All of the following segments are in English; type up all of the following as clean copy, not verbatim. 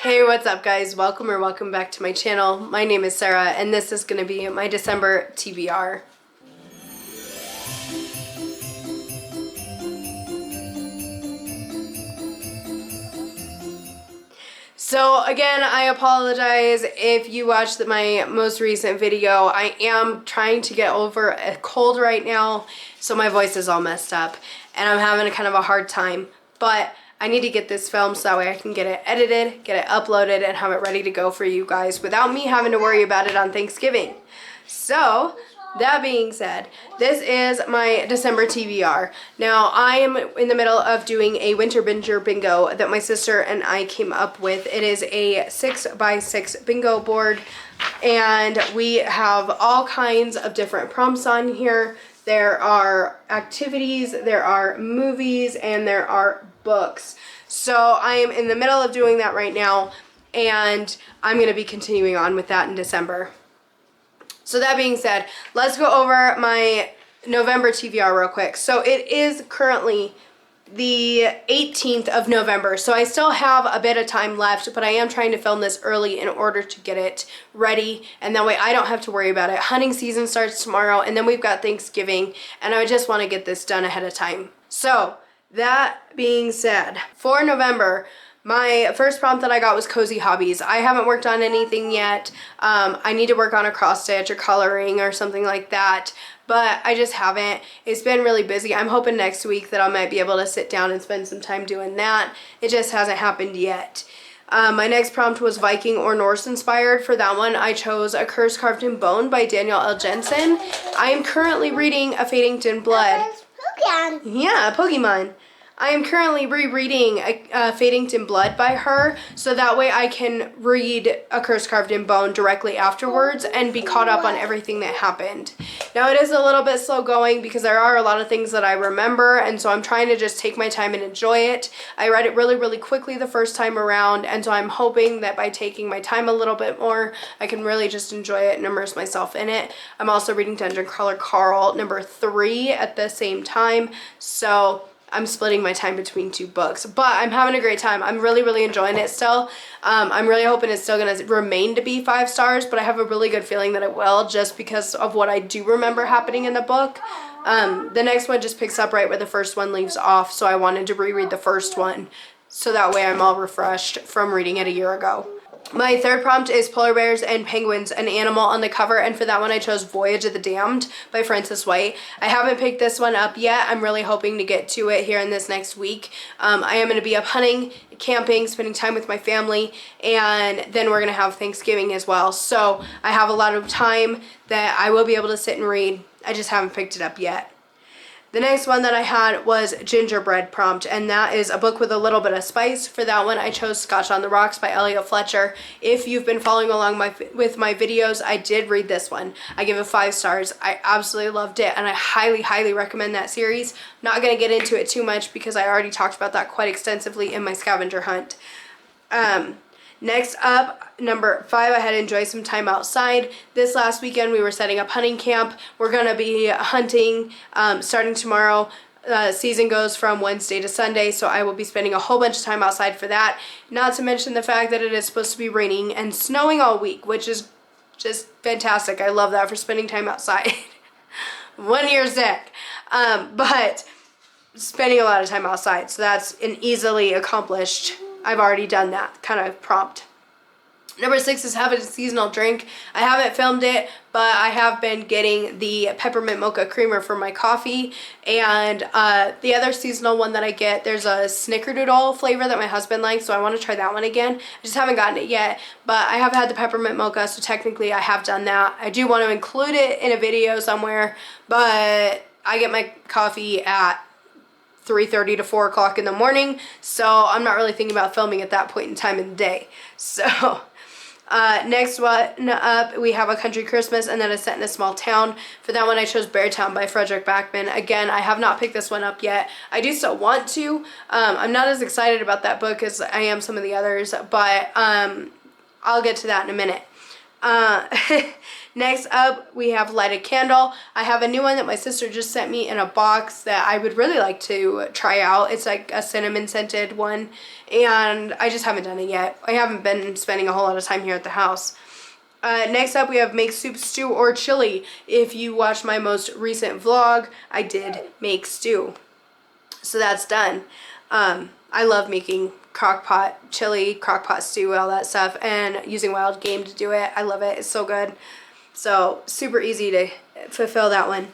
Hey, what's up guys? Welcome back to my channel. My name is Sarah and this is going to be my December TBR. So again, I apologize if you watched my most recent video. I am trying to get over a cold right now, so my voice is all messed up and I'm having kind of a hard time. But I need to get this filmed so that way I can get it edited, get it uploaded, and have it ready to go for you guys without me having to worry about it on Thanksgiving. So, that being said, this is my December TBR. Now, I am in the middle of doing a winter binger bingo that my sister and I came up with. It is a 6x6 bingo board, and we have all kinds of different prompts on here. There are activities, there are movies, and there are books. So I am in the middle of doing that right now, and I'm going to be continuing on with that in December. So that being said, let's go over my November TBR real quick. So it is currently the 18th of November, so I still have a bit of time left, but I am trying to film this early in order to get it ready, and that way I don't have to worry about it. Hunting season starts tomorrow, and then we've got Thanksgiving, and I just want to get this done ahead of time. So that being said, for November, my first prompt that I got was cozy hobbies. I haven't worked on anything yet. I need to work on a cross stitch or coloring or something like that, but I just haven't. It's been really busy. I'm hoping next week that I might be able to sit down and spend some time doing that. It just hasn't happened yet. My next prompt was Viking or Norse inspired. For that one, I chose A Curse Carved in Bone by Danielle L. Jensen. I am currently reading A Fadington Blood. Yeah, Pokemon. I am currently rereading Fadington Blood by her, so that way I can read A Curse Carved in Bone directly afterwards and be caught up on everything that happened. Now it is a little bit slow going because there are a lot of things that I remember, and so I'm trying to just take my time and enjoy it. I read it really quickly the first time around, and so I'm hoping that by taking my time a little bit more, I can really just enjoy it and immerse myself in it. I'm also reading Dungeon Crawler Carl number 3 at the same time, so I'm splitting my time between two books, but I'm having a great time. I'm really enjoying it still. I'm really hoping it's still going to remain to be 5 stars, but I have a really good feeling that it will, just because of what I do remember happening in the book. The next one just picks up right where the first one leaves off, so I wanted to reread the first one, so that way I'm all refreshed from reading it a year ago. My third prompt is Polar Bears and Penguins, an Animal on the Cover, and for that one I chose Voyage of the Damned by Frances White. I haven't picked this one up yet. I'm really hoping to get to it here in this next week. I am going to be up hunting, camping, spending time with my family, and then we're going to have Thanksgiving as well. So I have a lot of time that I will be able to sit and read. I just haven't picked it up yet. The next one that I had was Gingerbread Prompt, and that is a book with a little bit of spice. For that one, I chose Scotch on the Rocks by Elliot Fletcher. If you've been following along with my videos, I did read this one. I give it 5 stars. I absolutely loved it, and I highly recommend that series. Not going to get into it too much because I already talked about that quite extensively in my scavenger hunt. Next up, number 5, I had to enjoy some time outside. This last weekend we were setting up hunting camp. We're going to be hunting starting tomorrow. Season goes from Wednesday to Sunday, so I will be spending a whole bunch of time outside for that. Not to mention the fact that it is supposed to be raining and snowing all week, which is just fantastic. I love that for spending time outside. 1 year sick. But spending a lot of time outside, so that's an easily accomplished. I've already done that kind of prompt. Number 6 is Have a Seasonal Drink. I haven't filmed it, but I have been getting the peppermint mocha creamer for my coffee, and the other seasonal one that I get, there's a snickerdoodle flavor that my husband likes, so I want to try that one again. I just haven't gotten it yet, but I have had the peppermint mocha, so technically I have done that. I do want to include it in a video somewhere, but I get my coffee at 3:30 to 4 o'clock in the morning, so I'm not really thinking about filming at that point in time in the day. So next one up, we have A Country Christmas, and then A Set in a Small Town. For that one I chose Beartown by Frederick Backman. Again, I have not picked this one up yet. I do still want to. I'm not as excited about that book as I am some of the others, but I'll get to that in a minute. Uh, Next up, we have Light a Candle. I have a new one that my sister just sent me in a box that I would really like to try out. It's like a cinnamon scented one, and I just haven't done it yet. I haven't been spending a whole lot of time here at the house. Next up, we have make soup, stew, or chili. If you watched my most recent vlog, I did make stew. So that's done. I love making crockpot chili, crockpot stew, all that stuff, and using wild game to do it. I love it. It's so good. So super easy to fulfill that one.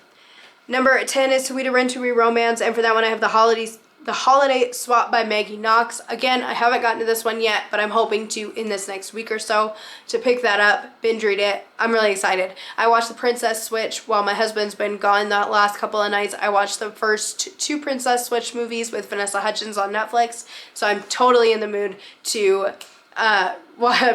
Number 10 is Sweet Rent-to-Be Romance, and for that one I have the Holiday Swap by Maggie Knox. Again, I haven't gotten to this one yet, but I'm hoping to in this next week or so to pick that up, binge read it. I'm really excited. I watched The Princess Switch while my husband's been gone that last couple of nights. I watched the first two Princess Switch movies with Vanessa Hudgens on Netflix, so I'm totally in the mood to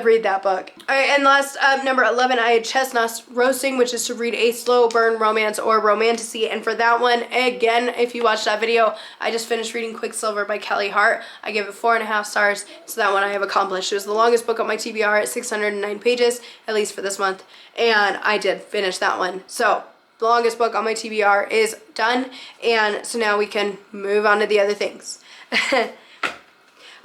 read that book. Alright, and last up, number 11, I had Chestnuts Roasting, which is to read a slow burn romance or romantasy. And for that one, again, if you watched that video, I just finished reading Quicksilver by Kelly Hart. I give it 4.5 stars, so that one I have accomplished. It was the longest book on my TBR at 609 pages, at least for this month, and I did finish that one. So the longest book on my TBR is done, and so now we can move on to the other things.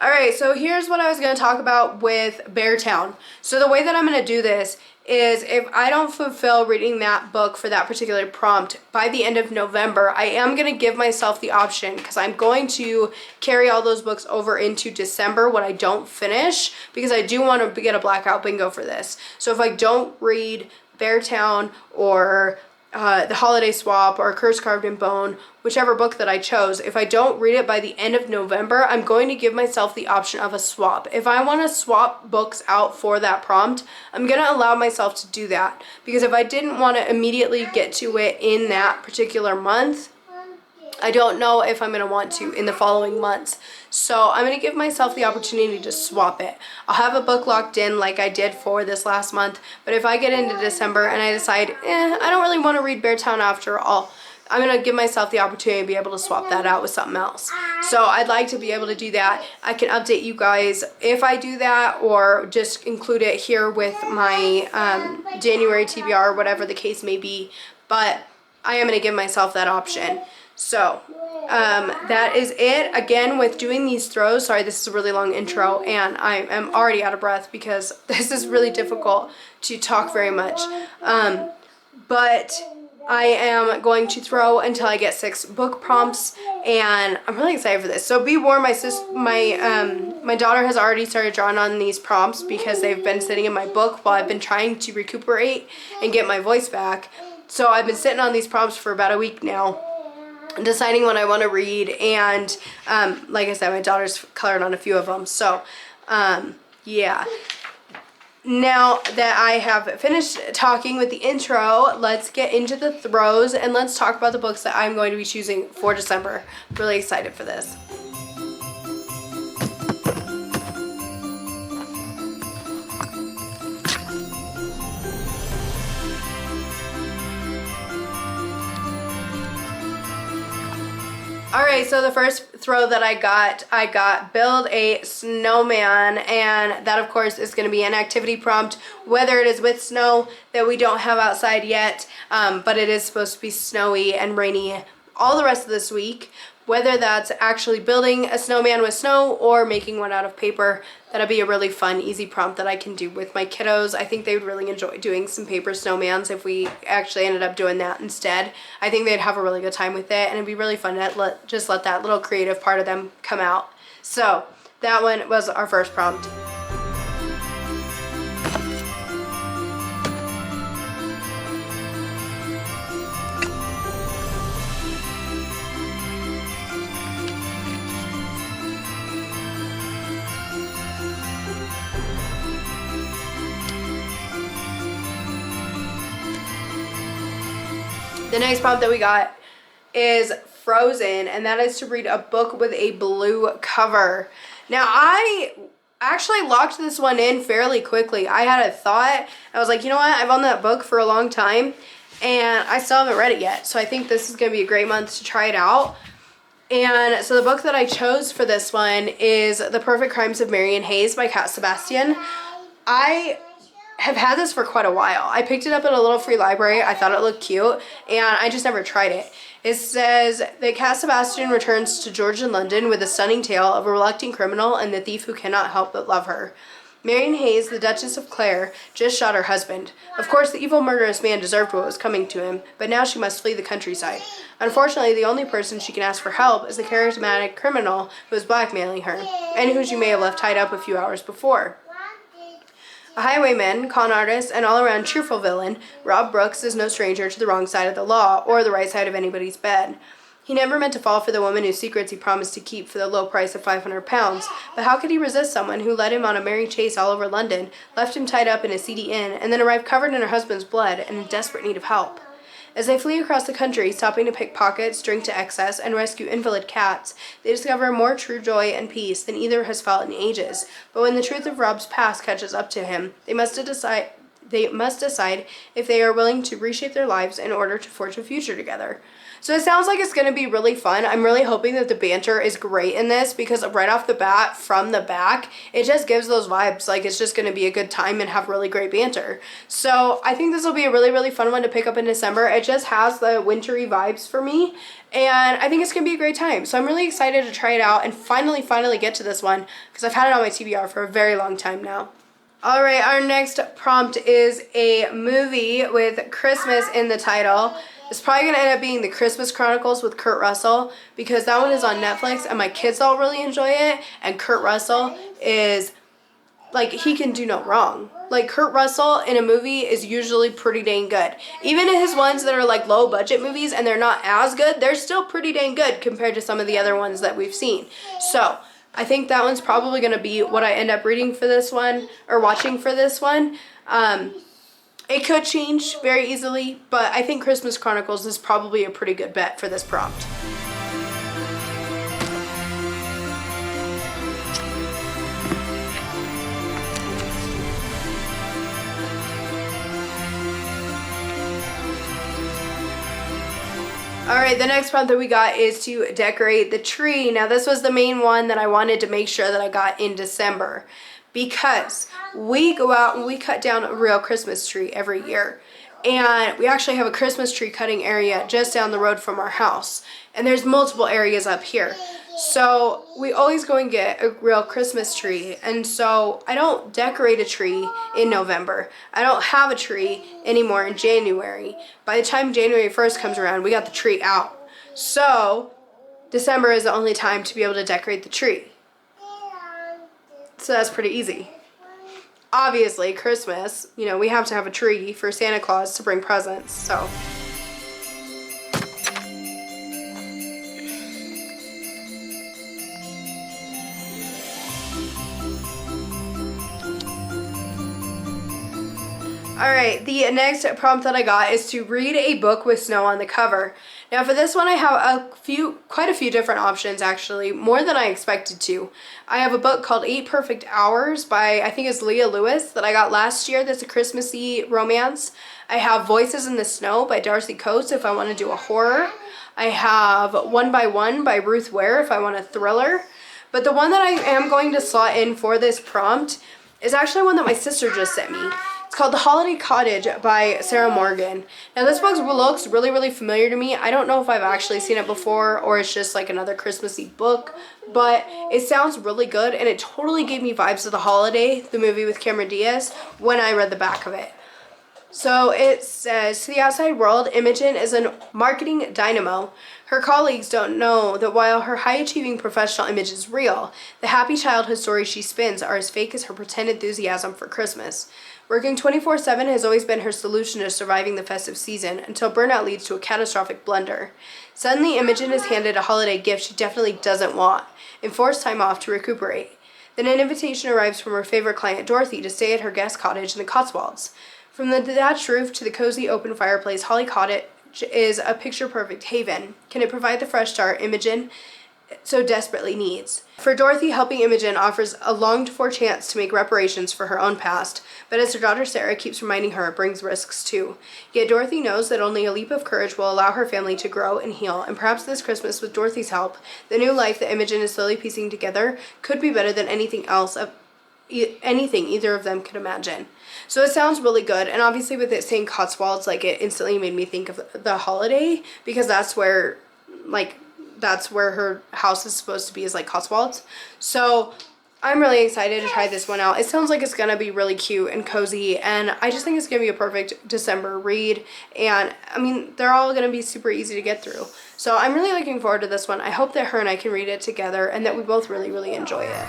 Alright, so here's what I was going to talk about with Beartown. So the way that I'm going to do this is if I don't fulfill reading that book for that particular prompt by the end of November, I am going to give myself the option, because I'm going to carry all those books over into December when I don't finish, because I do want to get a blackout bingo for this. So if I don't read Beartown or The Holiday Swap or Curse Carved in Bone, whichever book that I chose, if I don't read it by the end of November, I'm going to give myself the option of a swap. If I want to swap books out for that prompt, I'm going to allow myself to do that. Because if I didn't want to immediately get to it in that particular month, I don't know if I'm going to want to in the following months. So I'm going to give myself the opportunity to swap it. I'll have a book locked in like I did for this last month, but if I get into December and I decide, I don't really want to read Beartown after all, I'm going to give myself the opportunity to be able to swap that out with something else. So I'd like to be able to do that. I can update you guys if I do that, or just include it here with my January TBR or whatever the case may be. But I am going to give myself that option. So that is it. Again, with doing these throws, sorry, this is a really long intro, and I am already out of breath because this is really difficult to talk very much. But I am going to throw until I get 6 book prompts, and I'm really excited for this. So be warned, my daughter has already started drawing on these prompts because they've been sitting in my book while I've been trying to recuperate and get my voice back. So I've been sitting on these prompts for about a week now, deciding what I want to read, and like I said, my daughter's colored on a few of them. So yeah. Now that I have finished talking with the intro, let's get into the throws and let's talk about the books that I'm going to be choosing for December. I'm really excited for this. Alright, so the first throw that I got Build a Snowman, and that of course is going to be an activity prompt, whether it is with snow that we don't have outside yet, but it is supposed to be snowy and rainy all the rest of this week. Whether that's actually building a snowman with snow or making one out of paper, that'll be a really fun, easy prompt that I can do with my kiddos. I think they would really enjoy doing some paper snowmans if we actually ended up doing that instead. I think they'd have a really good time with it, and it'd be really fun to just let that little creative part of them come out. So that one was our first prompt. The next prompt that we got is Frozen, and that is to read a book with a blue cover. Now, I actually locked this one in fairly quickly. I had a thought. I was like, you know what? I've owned that book for a long time, and I still haven't read it yet. So I think this is going to be a great month to try it out. And so the book that I chose for this one is The Perfect Crimes of Marion Hayes by Cat Sebastian. I have had this for quite a while. I picked it up at a little free library. I thought it looked cute, and I just never tried it. It says that Cat Sebastian returns to George in London with a stunning tale of a reluctant criminal and the thief who cannot help but love her. Marion Hayes, the Duchess of Clare, just shot her husband. Of course, the evil murderous man deserved what was coming to him, but now she must flee the countryside. Unfortunately, the only person she can ask for help is the charismatic criminal who is blackmailing her, and who she may have left tied up a few hours before. A highwayman, con artist, and all-around cheerful villain, Rob Brooks is no stranger to the wrong side of the law or the right side of anybody's bed. He never meant to fall for the woman whose secrets he promised to keep for the low price of £500, but how could he resist someone who led him on a merry chase all over London, left him tied up in a seedy inn, and then arrived covered in her husband's blood and in desperate need of help? As they flee across the country, stopping to pick pockets, drink to excess, and rescue invalid cats, they discover more true joy and peace than either has felt in ages. But when the truth of Rob's past catches up to him, they must decide if they are willing to reshape their lives in order to forge a future together. So it sounds like it's going to be really fun. I'm really hoping that the banter is great in this, because right off the bat, from the back, it just gives those vibes like it's just going to be a good time and have really great banter. So I think this will be a really, really fun one to pick up in December. It just has the wintry vibes for me, and I think it's going to be a great time. So I'm really excited to try it out and finally get to this one, because I've had it on my TBR for a very long time now. Alright, our next prompt is a movie with Christmas in the title. It's probably going to end up being The Christmas Chronicles with Kurt Russell, because that one is on Netflix and my kids all really enjoy it, and Kurt Russell is, like, he can do no wrong. Like, Kurt Russell in a movie is usually pretty dang good. Even in his ones that are like low budget movies and they're not as good, they're still pretty dang good compared to some of the other ones that we've seen. So I think that one's probably going to be what I end up reading for this one, or watching for this one. It could change very easily, but I think Christmas Chronicles is probably a pretty good bet for this prompt. Alright, the next prompt that we got is to decorate the tree. Now this was the main one that I wanted to make sure that I got in December, because we go out and we cut down a real Christmas tree every year. And we actually have a Christmas tree cutting area just down the road from our house. And there's multiple areas up here. So we always go and get a real Christmas tree. And so I don't decorate a tree in November. I don't have a tree anymore in January. By the time January 1st comes around, we got the tree out. So December is the only time to be able to decorate the tree. So that's pretty easy. Obviously, Christmas, you know, we have to have a tree for Santa Claus to bring presents, so. Alright, the next prompt that I got is to read a book with snow on the cover. Now for this one I have quite a few different options actually, more than I expected to. I have a book called 8 Perfect Hours by, I think it's Leah Lewis, that I got last year that's a Christmassy romance. I have Voices in the Snow by Darcy Coates if I want to do a horror. I have One by One by Ruth Ware if I want a thriller. But the one that I am going to slot in for this prompt is actually one that my sister just sent me. It's called The Holiday Cottage by Sarah Morgan. Now this book looks really, really familiar to me. I don't know if I've actually seen it before or it's just like another Christmassy book, but it sounds really good and it totally gave me vibes of The Holiday, the movie with Cameron Diaz, when I read the back of it. So it says, to the outside world, Imogen is a marketing dynamo. Her colleagues don't know that while her high-achieving professional image is real, the happy childhood stories she spins are as fake as her pretend enthusiasm for Christmas. Working 24/7 has always been her solution to surviving the festive season, until burnout leads to a catastrophic blunder. Suddenly, Imogen is handed a holiday gift she definitely doesn't want, and forced time off to recuperate. Then an invitation arrives from her favorite client, Dorothy, to stay at her guest cottage in the Cotswolds. From the thatched roof to the cozy open fireplace, Holly Cottage is a picture-perfect haven. Can it provide the fresh start Imogen so desperately needs? For Dorothy, helping Imogen offers a longed-for chance to make reparations for her own past, but as her daughter Sarah keeps reminding her, it brings risks too. Yet Dorothy knows that only a leap of courage will allow her family to grow and heal, and perhaps this Christmas, with Dorothy's help, the new life that Imogen is slowly piecing together could be better than anything else anything either of them could imagine. So it sounds really good, and obviously with it saying Cotswolds, like, it instantly made me think of the holiday, because that's where her house is supposed to be, is like Cotswolds. So I'm really excited to try this one out. It sounds like it's gonna be really cute and cozy, and I just think it's gonna be a perfect December read. And I mean, they're all gonna be super easy to get through. So I'm really looking forward to this one. I hope that her and I can read it together and that we both really, really enjoy it.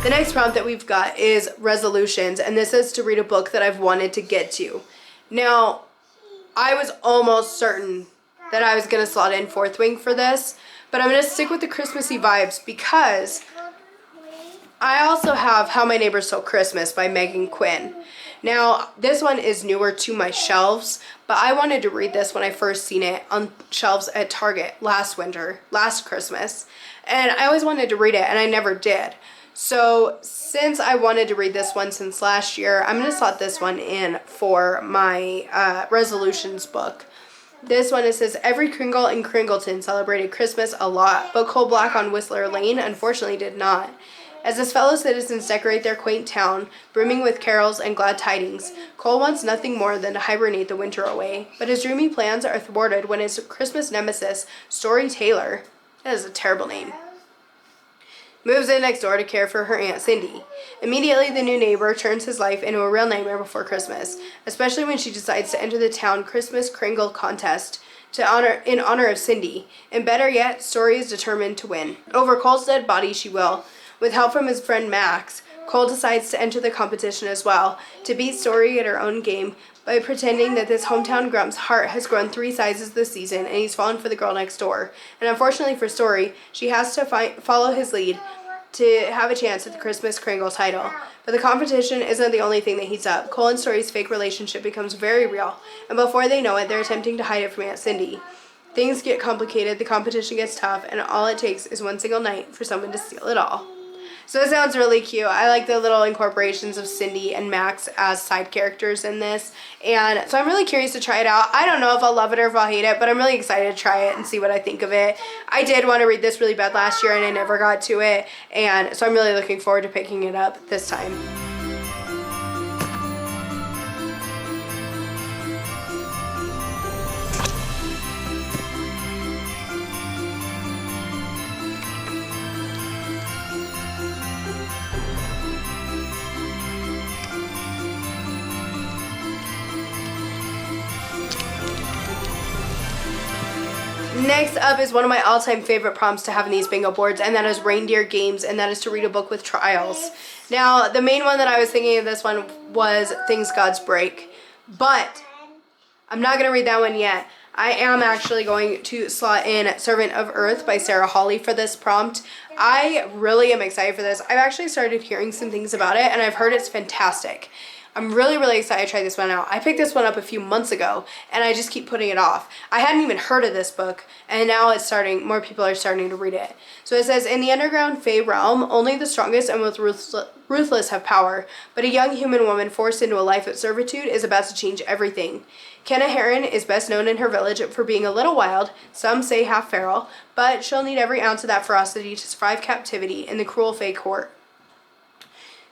The next prompt that we've got is resolutions, and this is to read a book that I've wanted to get to. Now, I was almost certain that I was going to slot in Fourth Wing for this, but I'm going to stick with the Christmassy vibes because I also have How My Neighbors Stole Christmas by Megan Quinn. Now, this one is newer to my shelves, but I wanted to read this when I first seen it on shelves at Target last Christmas, and I always wanted to read it, and I never did. So since I wanted to read this one since last year, I'm going to slot this one in for my resolutions book. This one, it says, every Kringle in Kringleton celebrated Christmas a lot, but Coal Black on Whistler Lane unfortunately did not. As his fellow citizens decorate their quaint town, brimming with carols and glad tidings, Cole wants nothing more than to hibernate the winter away, but his dreamy plans are thwarted when his Christmas nemesis, Story Taylor, that is a terrible name, moves in next door to care for her Aunt Cindy. Immediately, the new neighbor turns his life into a real nightmare before Christmas, especially when she decides to enter the town Christmas Kringle contest in honor of Cindy. And better yet, Story is determined to win. Over Cole's dead body she will. With help from his friend Max, Cole decides to enter the competition as well, to beat Story at her own game by pretending that this hometown grump's heart has grown 3 sizes this season and he's fallen for the girl next door. And unfortunately for Story, she has to follow his lead to have a chance at the Christmas Kringle title. But the competition isn't the only thing that heats up. Cole and Story's fake relationship becomes very real, and before they know it, they're attempting to hide it from Aunt Cindy. Things get complicated, the competition gets tough, and all it takes is one single night for someone to steal it all. So it sounds really cute. I like the little incorporations of Cindy and Max as side characters in this. And so I'm really curious to try it out. I don't know if I'll love it or if I'll hate it, but I'm really excited to try it and see what I think of it. I did want to read this really bad last year and I never got to it. And so I'm really looking forward to picking it up this time. Next up is one of my all-time favorite prompts to have in these bingo boards, and that is Reindeer Games, and that is to read a book with trials. Now, the main one that I was thinking of this one was Things Gods Break, but I'm not going to read that one yet. I am actually going to slot in Servant of Earth by Sarah Hawley for this prompt. I really am excited for this. I've actually started hearing some things about it, and I've heard it's fantastic. I'm really, really excited to try this one out. I picked this one up a few months ago, and I just keep putting it off. I hadn't even heard of this book, and now more people are starting to read it. So it says, in the underground Fey realm, only the strongest and most ruthless have power, but a young human woman forced into a life of servitude is about to change everything. Kenna Heron is best known in her village for being a little wild, some say half feral, but she'll need every ounce of that ferocity to survive captivity in the cruel Fey court.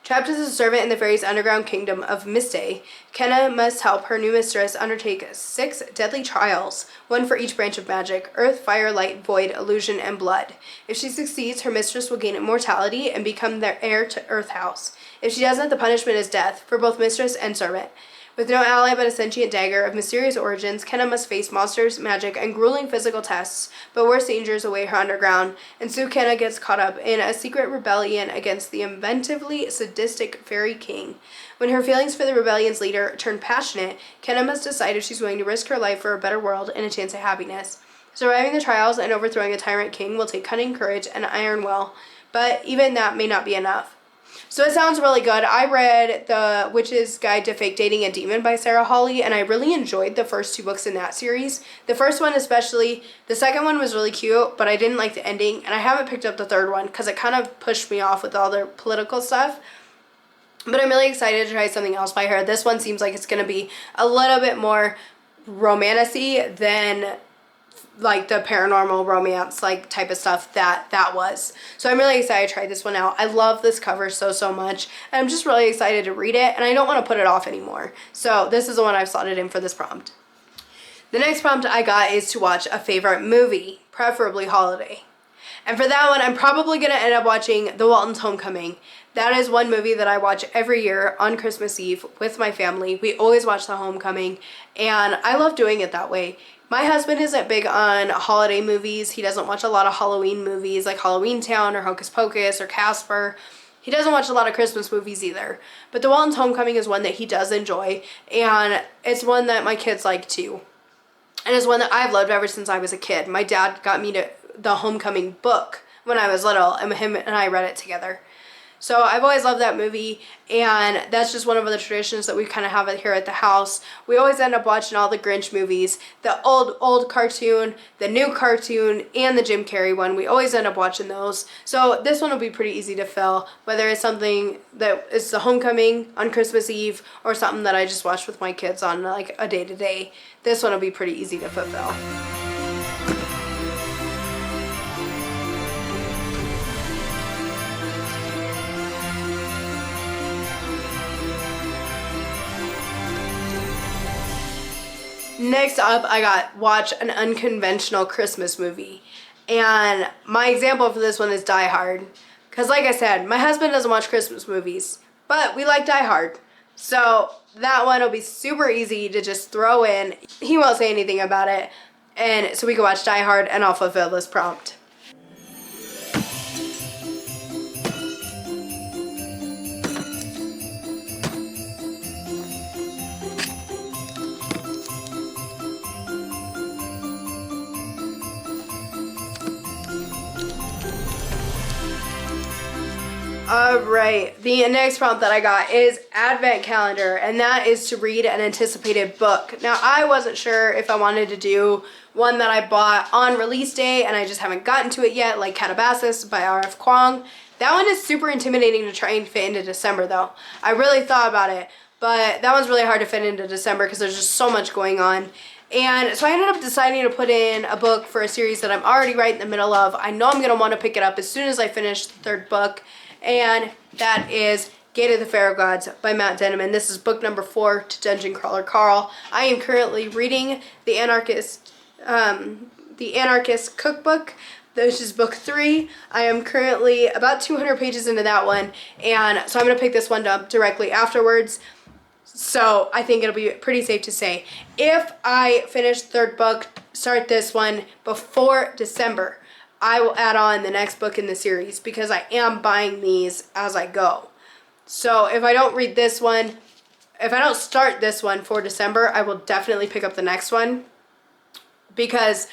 Trapped as a servant in the fairies' underground kingdom of Mistay, Kenna must help her new mistress undertake 6 deadly trials, one for each branch of magic: earth, fire, light, void, illusion, and blood. If she succeeds, her mistress will gain immortality and become their heir to Earth House. If she doesn't, the punishment is death for both mistress and servant. With no ally but a sentient dagger of mysterious origins, Kenna must face monsters, magic, and grueling physical tests, but worse dangers await her underground, and so Kenna gets caught up in a secret rebellion against the inventively sadistic fairy king. When her feelings for the rebellion's leader turn passionate, Kenna must decide if she's willing to risk her life for a better world and a chance at happiness. Surviving the trials and overthrowing a tyrant king will take cunning, courage, and iron will, but even that may not be enough. So it sounds really good. I read The Witch's Guide to Fake Dating a Demon by Sarah Hawley, and I really enjoyed the first 2 books in that series. The first one especially. The second one was really cute, but I didn't like the ending, and I haven't picked up the third one because it kind of pushed me off with all the political stuff. But I'm really excited to try something else by her. This one seems like it's going to be a little bit more romantic-y than like the paranormal romance like type of stuff that was. So I'm really excited to try this one out. I love this cover so much, and I'm just really excited to read it, and I don't want to put it off anymore. So this is the one I've slotted in for this prompt. The next prompt I got is to watch a favorite movie, preferably holiday. And for that one, I'm probably going to end up watching The Waltons' Homecoming. That is one movie that I watch every year on Christmas Eve with my family. We always watch The Homecoming, and I love doing it that way. My husband isn't big on holiday movies. He doesn't watch a lot of Halloween movies like Halloween Town or Hocus Pocus or Casper. He doesn't watch a lot of Christmas movies either. But The Waltons' Homecoming is one that he does enjoy, and it's one that my kids like too. And it's one that I've loved ever since I was a kid. My dad got me to the Homecoming book when I was little, and him and I read it together. So I've always loved that movie, and that's just one of the traditions that we kind of have it here at the house. We always end up watching all the Grinch movies, the old cartoon, the new cartoon, and the Jim Carrey one. We always end up watching those. So this one will be pretty easy to fill, whether it's something that is the Homecoming on Christmas Eve or something that I just watch with my kids on like a day-to-day. This one will be pretty easy to fulfill. Next up, I got watch an unconventional Christmas movie. And my example for this one is Die Hard. Because like I said, my husband doesn't watch Christmas movies, but we like Die Hard. So that one will be super easy to just throw in. He won't say anything about it. And so we can watch Die Hard, and I'll fulfill this prompt. Alright, the next prompt that I got is Advent Calendar, and that is to read an anticipated book. Now, I wasn't sure if I wanted to do one that I bought on release day and I just haven't gotten to it yet, like Calabasas by R.F. Kuang. That one is super intimidating to try and fit into December, though. I really thought about it, but that one's really hard to fit into December because there's just so much going on. And so I ended up deciding to put in a book for a series that I'm already right in the middle of. I know I'm going to want to pick it up as soon as I finish the 3rd book. And that is Gate of the Pharaoh Gods by Matt Denneman. This is book number 4 to Dungeon Crawler Carl. I am currently reading The Anarchist Cookbook. This is book 3. I am currently about 200 pages into that one, and so I'm going to pick this one up directly afterwards. So I think it'll be pretty safe to say, if I finish the 3rd book, start this one before December, I will add on the next book in the series because I am buying these as I go. So if I don't read this one, if I don't start this one for December, I will definitely pick up the next one because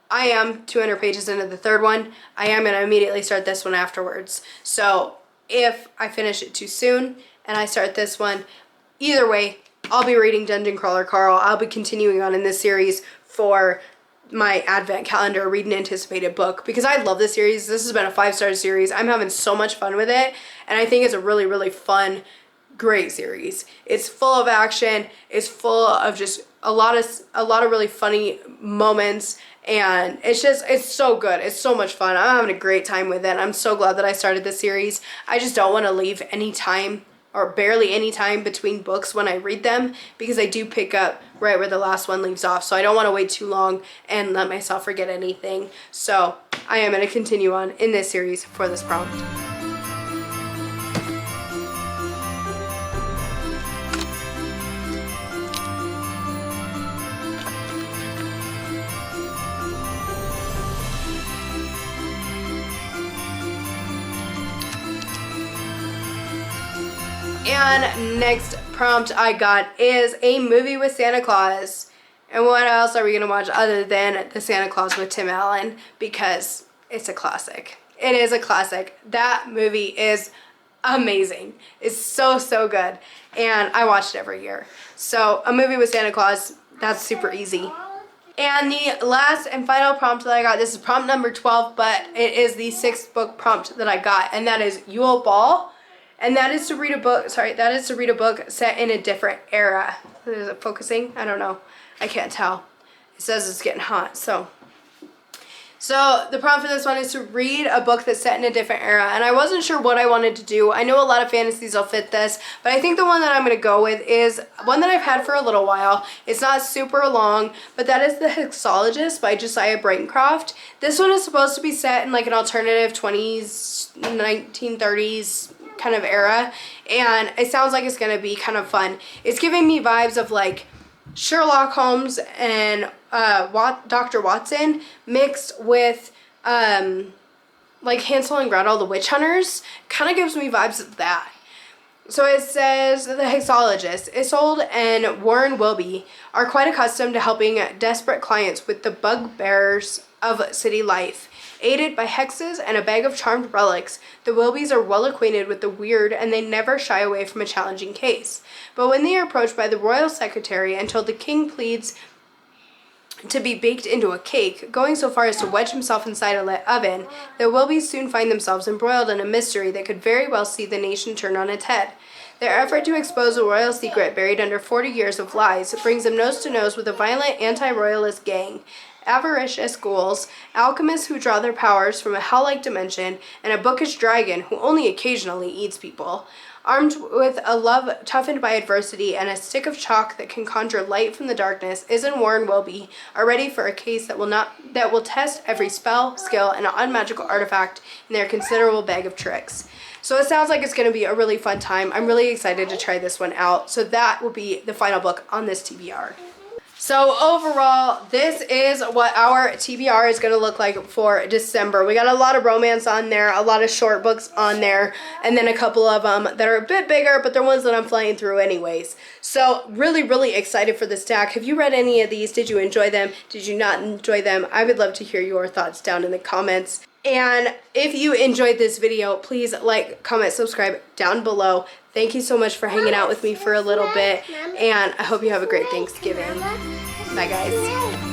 I am 200 pages into the 3rd one. I am going to immediately start this one afterwards. So if I finish it too soon and I start this one, either way, I'll be reading Dungeon Crawler Carl. I'll be continuing on in this series for my Advent Calendar, read an anticipated book, because I love this series. This has been a 5-star series. I'm having so much fun with it, and I think it's a really, really fun, great series. It's full of action. It's full of just a lot of really funny moments, and it's so good. It's so much fun. I'm having a great time with it. I'm so glad that I started this series. I just don't want to leave any time or barely any time between books when I read them, because I do pick up right where the last one leaves off. So I don't want to wait too long and let myself forget anything. So I am going to continue on in this series for this prompt. And next prompt I got is a movie with Santa Claus. And what else are we going to watch other than The Santa Claus with Tim Allen? Because it's a classic. It is a classic. That movie is amazing. It's so, so good. And I watch it every year. So a movie with Santa Claus, that's super easy. And the last and final prompt that I got, this is prompt number 12, but it is the 6th book prompt that I got, and that is Yule Ball. And that is to read a book, set in a different era. Is it focusing? I don't know. I can't tell. It says it's getting hot, so the prompt for this one is to read a book that's set in a different era. And I wasn't sure what I wanted to do. I know a lot of fantasies will fit this, but I think the one that I'm going to go with is one that I've had for a little while. It's not super long, but that is The Hexologist by Josiah Braincroft. This one is supposed to be set in like an alternative 20s, 1930s kind of era, and it sounds like it's going to be kind of fun. It's giving me vibes of like Sherlock Holmes and Dr. Watson mixed with like Hansel and Gretel, the witch hunters. Kind of gives me vibes of that. So it says The Hexologist. Isolde and Warren Wilby are quite accustomed to helping desperate clients with the bugbears of city life. Aided by hexes and a bag of charmed relics, the Wilbys are well acquainted with the weird, and they never shy away from a challenging case. But when they are approached by the royal secretary and told the king pleads to be baked into a cake, going so far as to wedge himself inside a lit oven, the Wilbys soon find themselves embroiled in a mystery that could very well see the nation turn on its head. Their effort to expose a royal secret buried under 40 years of lies brings them nose to nose with a violent anti-royalist gang, avaricious ghouls, alchemists who draw their powers from a hell-like dimension, and a bookish dragon who only occasionally eats people. Armed with a love toughened by adversity and a stick of chalk that can conjure light from the darkness, Iz and Warren Wilby are ready for a case that will test every spell, skill, and unmagical artifact in their considerable bag of tricks. So it sounds like it's going to be a really fun time. I'm really excited to try this one out. So that will be the final book on this TBR. So overall, this is what our TBR is going to look like for December. We got a lot of romance on there, a lot of short books on there, and then a couple of them that are a bit bigger, but they're ones that I'm flying through anyways. So really, really excited for this stack. Have you read any of these? Did you enjoy them? Did you not enjoy them? I would love to hear your thoughts down in the comments. And if you enjoyed this video, please like, comment, subscribe down below. Thank you so much for hanging out with me for a little bit, and I hope you have a great Thanksgiving. Bye, guys.